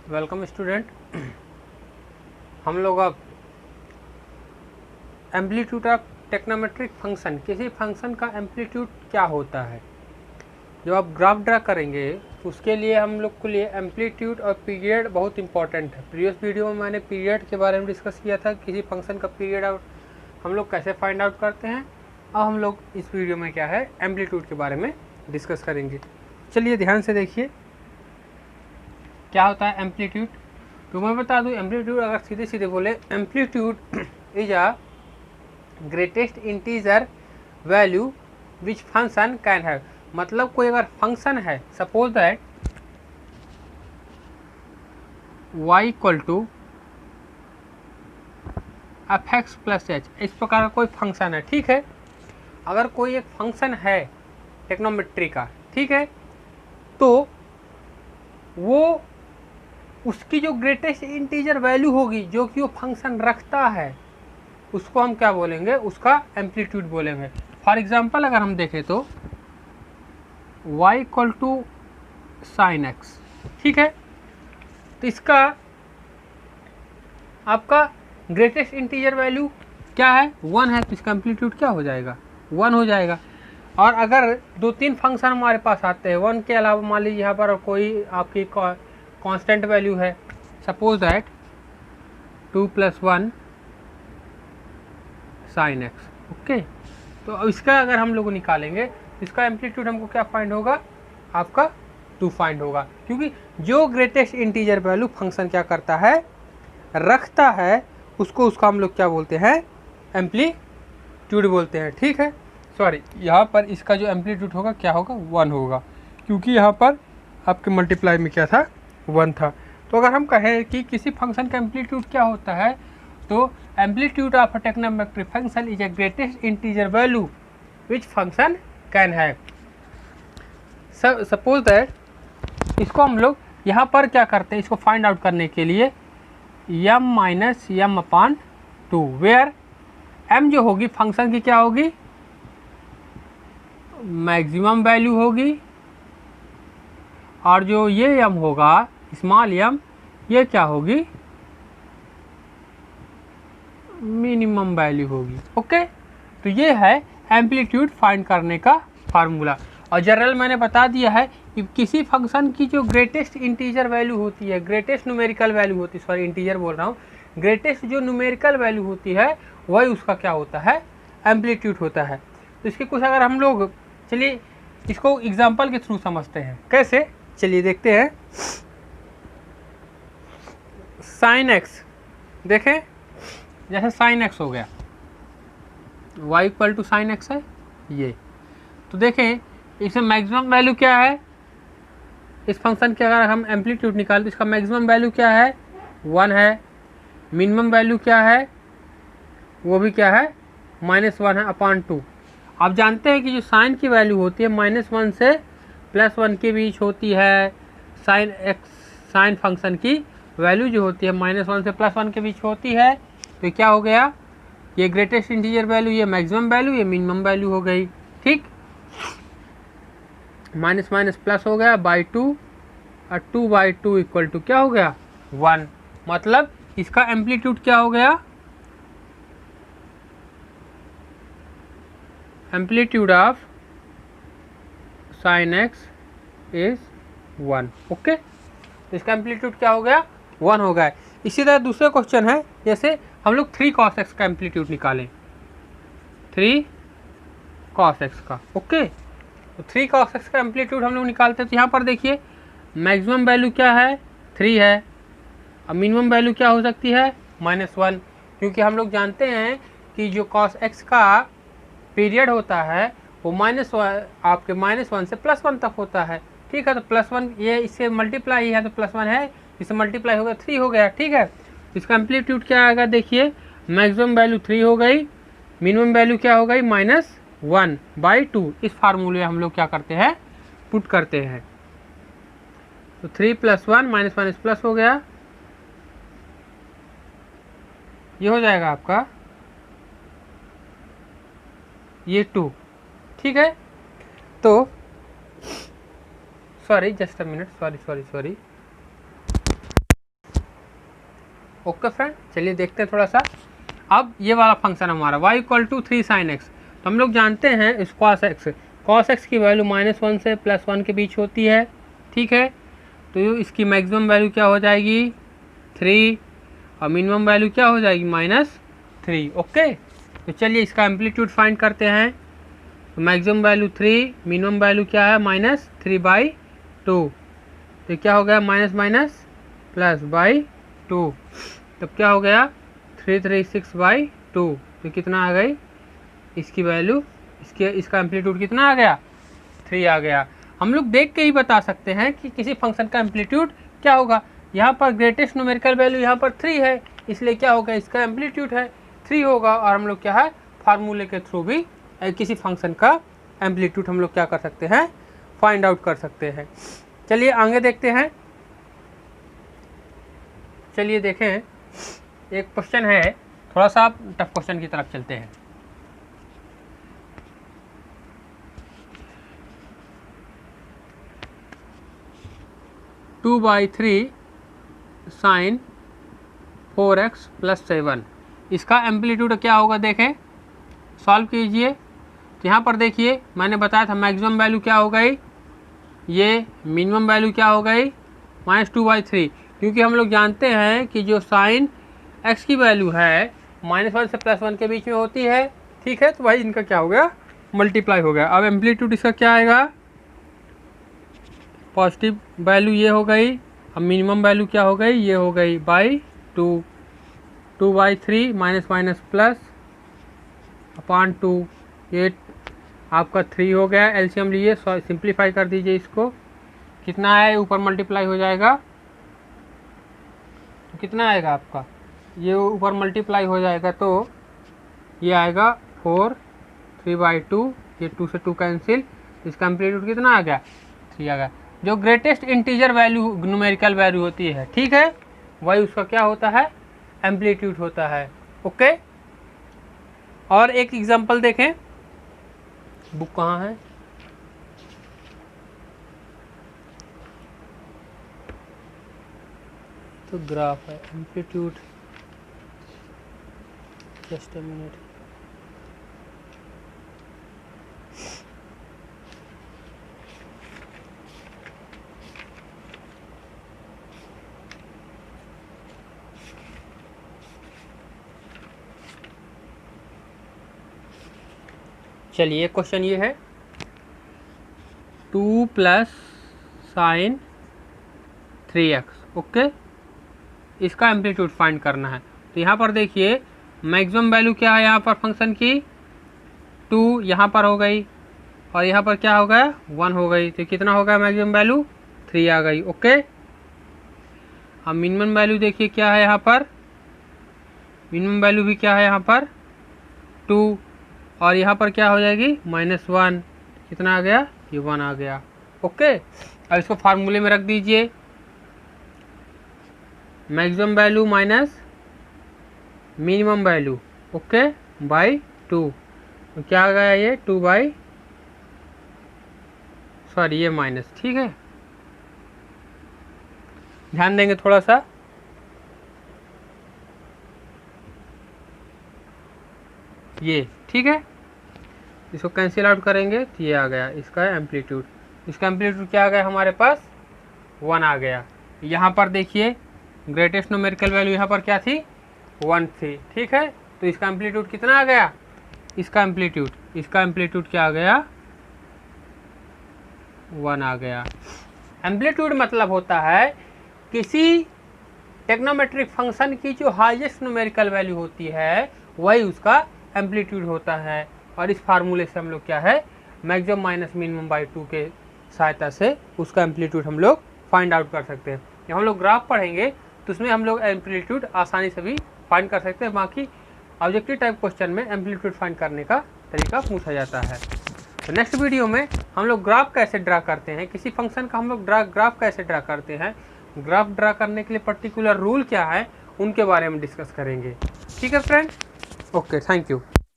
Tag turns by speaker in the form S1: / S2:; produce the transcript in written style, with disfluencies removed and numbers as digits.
S1: Welcome student. हम लोग अब एम्पलीट्यूड ऑफ टेक्नोमेट्रिक फंक्शन, किसी फंक्शन का एम्पलीट्यूड क्या होता है, जब आप ग्राफ ड्रा करेंगे उसके लिए हम लोग के लिए एम्पलीट्यूड और पीरियड बहुत इंपॉर्टेंट है। प्रीवियस वीडियो में मैंने पीरियड के बारे में डिस्कस किया था, किसी फंक्शन का पीरियड आउट हम लोग कैसे फाइंड आउट करते हैं। अब हम लोग इस वीडियो में क्या है एम्पलीट्यूड के बारे में डिस्कस करेंगे। चलिए ध्यान से देखिए क्या होता है एम्पलीट्यूड। तो मैं बता दूं, एम्पलीट्यूड अगर सीधे सीधे बोले, amplitude is a greatest integer value which function can have. मतलब कोई अगर फंक्शन है, suppose that y equal to f x plus h, इस प्रकार का कोई फंक्शन है, ठीक है। अगर कोई एक फंक्शन है टेक्नोमेट्री का, ठीक है, तो वो उसकी जो ग्रेटेस्ट इंटीजर वैल्यू होगी जो कि वो फंक्शन रखता है, उसको हम क्या बोलेंगे, उसका एम्पलीट्यूड बोलेंगे। फॉर एग्जांपल अगर हम देखें तो y equal to sine x, ठीक है, तो इसका आपका ग्रेटेस्ट इंटीजर वैल्यू क्या है, 1 है, तो इसका एम्पलीट्यूड क्या हो जाएगा, 1 हो जाएगा। और अगर दो तीन फंक्शन हमारे पास आते हैं 1 के अलावा, मान लीजिए यहाँ पर कोई आपकी कांस्टेंट वैल्यू है, suppose that 2 + 1 sine x, okay, तो अब इसका अगर हम लोग निकालेंगे इसका एम्पलीट्यूड हमको क्या फाइंड होगा, आपका 2 फाइंड होगा, क्योंकि जो ग्रेटेस्ट इंटीजर वैल्यू फंक्शन क्या करता है, रखता है, उसका हम लोग क्या बोलते हैं, एम्पलीट्यूड बोलते हैं, ठीक है। सॉरी, यहाँ पर इसका जो एम्पलीट्यूड होगा क्या होगा, 1 होगा, क्योंकि यहाँ पर आपके मल्टीप्लाई में क्या था, 1 था। तो अगर हम कहें कि किसी फंक्शन का एम्पलीट्यूड क्या होता है, तो amplitude of a trigonometric function is a greatest integer value which function can have. Suppose that इसको हम लोग यहाँ पर क्या करते हैं, इसको फाइंड आउट करने के लिए m-m/2, वेयर m जो होगी फंक्शन की क्या होगी, मैक्सिमम वैल्यू होगी, और जो ये m होगा स्मॉल m, ये क्या होगी, मिनिमम वैल्यू होगी, ओके। तो ये है एम्पलीट्यूड फाइंड करने का फार्मूला। और जनरल मैंने बता दिया है कि किसी फंक्शन की जो ग्रेटेस्ट इंटीजर वैल्यू होती है, ग्रेटेस्ट न्यूमेरिकल वैल्यू होती है, सॉरी इंटीजर बोल रहा हूँ, ग्रेटेस्ट जो न्यूमेरिकल वैल्यू होती है वही उसका क्या होता है, एम्पलीट्यूड होता है। तो इसके कुछ अगर हम लोग, चलिए इसको एग्जाम्पल के थ्रू समझते हैं कैसे, चलिए देखते हैं। साइन एक्स देखें, जैसे साइन एक्स हो गया, y equal to sine x है ये, तो देखें इसमें मैक्सिमम वैल्यू क्या है, इस फंक्शन के अगर हम एम्पलीट्यूड निकालें तो इसका मैक्सिमम वैल्यू क्या है, 1 है, मिनिमम वैल्यू क्या है, वो भी क्या है, -1 है अपॉन 2। आप जानते हैं कि जो साइन की वैल्यू होती है -1 से +1 के बीच होती है, साइन एक्स, साइन फंक्शन की वैल्यू जो होती है -1 से +1 के बीच होती है। तो क्या हो गया, ये ग्रेटेस्ट इंटीजर वैल्यू, ये मैक्सिमम वैल्यू, ये मिनिमम वैल्यू हो गई, ठीक। माइनस माइनस प्लस हो गया /2, और 2/2 इक्वल टू क्या हो गया, 1। मतलब इसका एम्पलीट्यूड क्या हो गया, amplitude of sine x is 1, okay. तो इसका एम्पलीट्यूड क्या हो गया, 1 हो गया। इसी तरह दूसरा क्वेश्चन है, जैसे हम लोग 3 cos x का एम्पलीट्यूड निकालें, 3 cos x का, ओके। तो 3 cos x का एम्पलीट्यूड हम लोग निकालते हैं, तो यहाँ पर देखिए मैक्सिमम वैल्यू क्या है, 3 है, और मिनिमम वैल्यू क्या हो सकती है, -1, क्योंकि हम लोग जानते हैं कि जो cos x का पीरियड होता है वो आपके -1 से +1 तक होता है, ठीक है। तो +1 ये इससे मल्टीप्लाई है, तो +1 है, इससे मल्टीप्लाई हो गया 3 हो गया, ठीक है। इसका एम्पलीट्यूड क्या आएगा, देखिए मैक्सिमम वैल्यू 3 हो गई, मिनिमम वैल्यू क्या हो गई, -1/2। इस फार्मूले हम लोग क्या करते हैं, पुट करते हैं। तो 3 + 1 -1 प्लस हो गया, ये हो जाएगा आपका ये 2, ठीक है। तो sorry just a minute, sorry okay friend, चलिए देखते हैं थोड़ा सा। अब ये वाला फंक्शन हमारा y equal to 3 sin x, तो हम लोग जानते हैं इस cos x की वैल्यू -1 से +1 के बीच होती है, ठीक है। तो इसकी मैक्सिमम वैल्यू क्या हो जाएगी 3 और मिनिमम वैल्यू क्या हो जाएगी -3, ओके। तो चलिए इसका एम्पलीट्यूड फाइंड करते हैं। तो मैक्सिमम वैल्यू 3, मिनिमम वैल्यू क्या है -3/2, तो क्या हो गया +/2, तब क्या हो गया 336/2, तो कितना आ गई इसकी वैल्यू, इसका एम्पलीट्यूड कितना आ गया 3 आ गया। हम लोग देख के ही बता सकते हैं कि किसी फंक्शन का एम्पलीट्यूड क्या होगा। यहाँ पर ग्रेटेस्ट न्यूमेरिकल वैल्यू यहाँ पर 3 है, इसलिए क्या होगा इसका एम्पलीट्यूड है 3 होगा। और हम लोग क्या है फार्मूले के थ्रू भी किसी फंक्शन का एम्पलीट्यूड हम लोग क्या कर सकते हैं फाइंड आउट कर सकते हैं। चलिए आगे देखते हैं। चलिए देखें, एक क्वेश्चन है, थोड़ा सा आप टफ क्वेश्चन की तरफ चलते हैं। टू बाई 3 sin 4x + 7, इसका एम्पलीट्यूड क्या होगा देखें, सॉल्व कीजिए। तो यहाँ पर देखिए मैंने बताया था मैक्सिमम वैल्यू क्या हो गई, ये मिनिमम वैल्यू क्या हो गई -2/3, क्योंकि हम लोग जानते हैं कि जो साइन x की वैल्यू है -1 से +1 के बीच में होती है, ठीक है। तो भाई इनका क्या हो गया मल्टीप्लाई हो गया। अब एम्पलीट्यूड इसका क्या आएगा, पॉजिटिव वैल्यू ये हो गई, अब मिनिमम वैल्यू क्या हो गई ये हो गई /2, 2/3 -/2, ये आपका 3 हो गया। एलसीएम लीजिए, सिंप्लीफाई कर दीजिए इसको, कितना है ऊपर मल्टीप्लाई हो जाएगा, तो कितना आएगा आपका, ये ऊपर मल्टीप्लाई हो जाएगा तो ये आएगा 4, 3/2, ये 2 से 2 कैंसिल, इसका एम्पलीट्यूड कितना आ गया 3 आ गया। जो greatest integer value numerical value होती है, ठीक है, वही उसका क्या होता है एम्पलीट्यूड होता है, ओके। और एक एग्जांपल देखें, बुक कहाँ है, तो ग्राफ है एम्पलीट्यूड, जस्ट अ मिनट। चलिए क्वेश्चन ये है 2 + sin 3x, ओके, इसका एम्पलीट्यूड फाइंड करना है। तो यहाँ पर देखिए मैक्सिमम वैल्यू क्या है यहाँ पर फंक्शन की 2 यहाँ पर हो गई, और यहाँ पर क्या हो गया 1 हो गई, तो कितना हो गया मैक्सिमम वैल्यू 3 आ गई, ओके। अब मिनिमम वैल्यू देखिए क्या है यहाँ पर, मिनिमम वैल्यू भी क्या है यहाँ पर 2, और यहाँ पर क्या हो जाएगी -1, कितना आ गया ये 1 आ गया, ओके। अब इसको फार्मूले में रख दीजिए, maximum value minus minimum value, okay, /2, तो क्या आ गया ये 2 ये माइनस, ठीक है, ध्यान देंगे थोड़ा सा। ये ठीक है, इसको कैंसिल आउट करेंगे तो ये आ गया इसका एम्पलीट्यूड, इसका एम्पलीट्यूड क्या आ गया हमारे पास 1 आ गया। यहाँ पर देखिए ग्रेटेस्ट न्यूमेरिकल वैल्यू यहाँ पर क्या थी 1 थी, ठीक है, तो इसका एम्पलीट्यूड कितना आ गया, इसका एम्पलीट्यूड क्या आ गया 1 आ गया। एम्पलीट्यूड मतलब होता है किसी टेक्नोमेट्रिक फंक्शन की जो हाईएस्ट न्यूमेरिकल वैल्यू होती है वही उसका एम्पलीट्यूड होता है। और इस फार्मूले से हम लोग क्या है मैक्सिमम माइनस मिनिमम /2 के सहायता से उसका एम्पलीट्यूड हम लोग फाइंड आउट कर सकते हैं। जब हम लोग ग्राफ पढ़ेंगे तो उसमें हम लोग एम्पलीट्यूड आसानी से भी फाइंड कर सकते हैं। बाकी ऑब्जेक्टिव टाइप क्वेश्चन में एम्पलीट्यूड फाइंड करने का तरीका पूछा जाता है। तो नेक्स्ट वीडियो में हम लोग ग्राफ कैसे ड्रा करते हैं, किसी फंक्शन का हम लोग ग्राफ कैसे ड्रा करते हैं, ग्राफ ड्रा करने के लिए पर्टिकुलर रूल क्या है, उनके बारे में डिस्कस करेंगे। ठीक है फ्रेंड्स, ओके, थैंक यू।